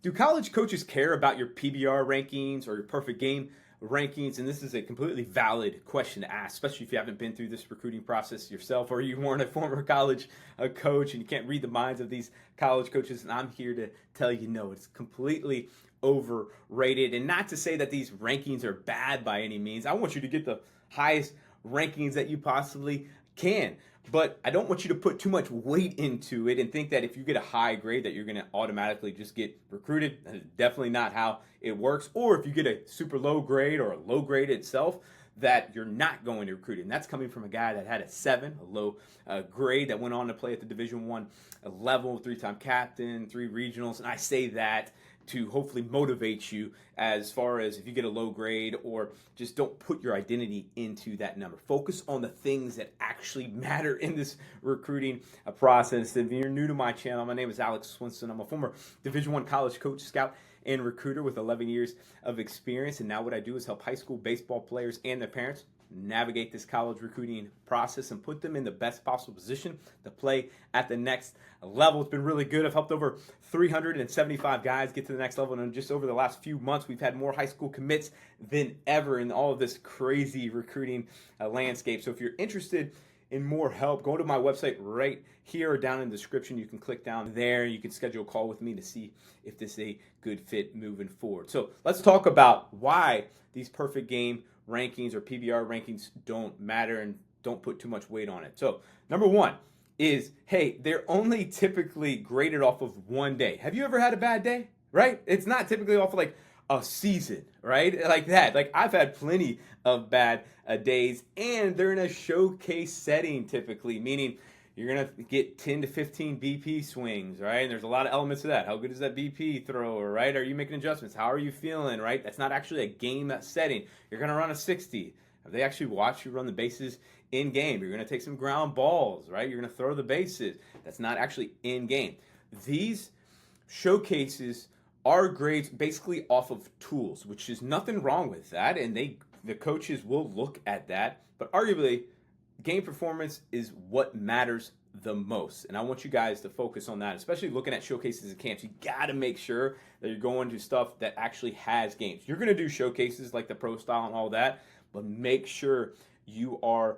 Do college coaches care about your PBR rankings or your perfect game rankings? And this is a completely valid question to ask, especially if you haven't been through this recruiting process yourself or you weren't a former college coach and you can't read the minds of these college coaches. And I'm here to tell you no, it's completely overrated. And not to say that these rankings are bad by any means. I want you to get the highest rankings that you possibly can. But I don't want you to put too much weight into it and think that if you get a high grade that you're going to automatically just get recruited. That is definitely not how it works. Or if you get a super low grade or a low grade itself, that you're not going to recruit it. And that's coming from a guy that had a 7, a low grade, that went on to play at the Division I level, 3-time captain, 3 regionals. And I say that to hopefully motivate you as far as if you get a low grade, or just don't put your identity into that number. Focus on the things that actually matter in this recruiting process. If you're new to my channel, my name is Alex Swinson. I'm a former Division I college coach, scout, and recruiter with 11 years of experience. And now what I do is help high school baseball players and their parents navigate this college recruiting process and put them in the best possible position to play at the next level. It's been really good. I've helped over 375 guys get to the next level, and just over the last few months we've had more high school commits than ever in all of this crazy recruiting landscape. So if you're interested in more help, go to my website right here or down in the description. You can click down there. You can schedule a call with me to see if this is a good fit moving forward. So let's talk about why these perfect game rankings or PBR rankings don't matter and don't put too much weight on it. So number one is, hey, they're only typically graded off of one day. Have you ever had a bad day? Right? It's not typically off of like a season, right? Like that. Like I've had plenty of bad days, and they're in a showcase setting typically, meaning you're going to get 10 to 15 BP swings, right? And there's a lot of elements to that. How good is that BP thrower, right? Are you making adjustments? How are you feeling, right? That's not actually a game setting. You're going to run a 60. Have they actually watched you run the bases in game? You're going to take some ground balls, right? You're going to throw the bases. That's not actually in game. These showcases are grades basically off of tools, which is nothing wrong with that. And the coaches will look at that. But arguably, game performance is what matters the most. And I want you guys to focus on that, especially looking at showcases and camps. You got to make sure that you're going to stuff that actually has games. You're going to do showcases like the pro style and all that, but make sure you are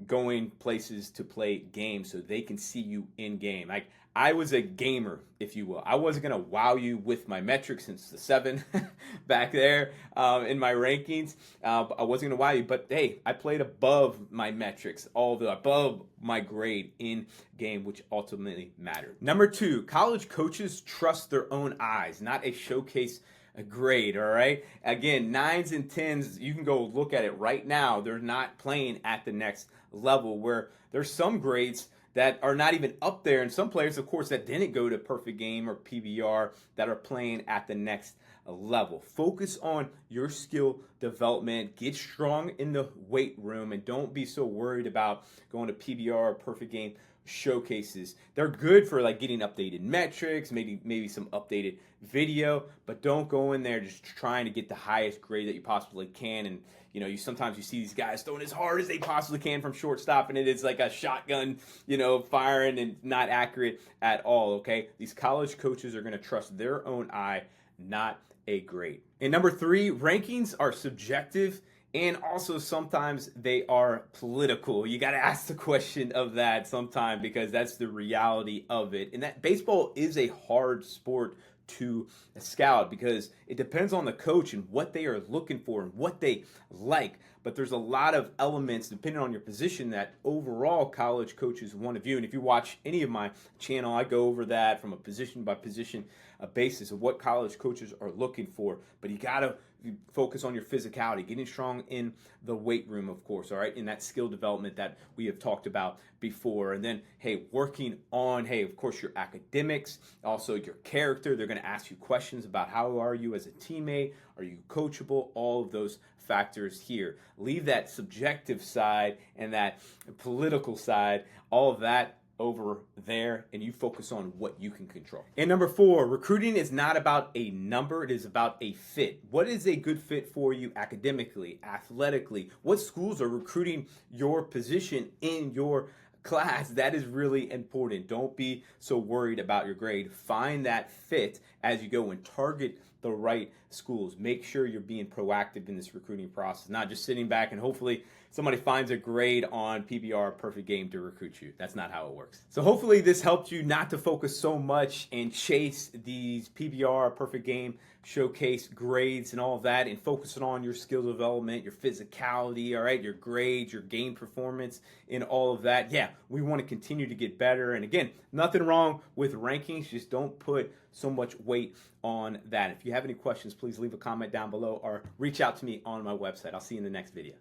going places to play games so they can see you in game. Like I was a gamer, if you will. I wasn't going to wow you with my metrics since the 7 back there in my rankings. I wasn't going to wow you, but hey, I played above my metrics, above my grade in game, which ultimately mattered. Number 2, college coaches trust their own eyes, not a showcase grade, all right? Again, 9s and 10s, you can go look at it right now. They're not playing at the next level, where there's some grades that are not even up there, and some players, of course, that didn't go to perfect game or PBR that are playing at the next level. Focus on your skill development. Get strong in the weight room, and don't be so worried about going to PBR or perfect game showcases. They're good for like getting updated metrics, maybe some updated video, but don't go in there just trying to get the highest grade that you possibly can. And sometimes you see these guys throwing as hard as they possibly can from shortstop, and it is like a shotgun, firing and not accurate at all. Okay, these college coaches are going to trust their own eye, not a grade. And number 3, rankings are subjective. And also sometimes they are political. You got to ask the question of that sometime, because that's the reality of it. And that baseball is a hard sport to scout, because it depends on the coach and what they are looking for and what they like. But there's a lot of elements depending on your position that overall college coaches want to view. And if you watch any of my channel, I go over that from a position by position basis of what college coaches are looking for. But you got to focus on your physicality, getting strong in the weight room, of course, all right, in that skill development that we have talked about before. And then, hey, working on, of course, your academics, also your character. They're going to ask you questions about how are you as a teammate? Are you coachable? All of those factors here. Leave that subjective side and that political side, all of that over there, and you focus on what you can control. And number 4, recruiting is not about a number, it is about a fit. What is a good fit for you academically, athletically? What schools are recruiting your position in your class? That is really important. Don't be so worried about your grade. Find that fit as you go and target the right schools. Make sure you're being proactive in this recruiting process, not just sitting back and hopefully somebody finds a grade on PBR Perfect Game to recruit you. That's not how it works. So hopefully this helped you not to focus so much and chase these PBR Perfect Game showcase grades and all of that, and focusing on your skill development, your physicality, all right, your grades, your game performance, and all of that. Yeah, we want to continue to get better. And again, nothing wrong with rankings, just don't put so much weight on that. If you have any questions, please leave a comment down below or reach out to me on my website. I'll see you in the next video.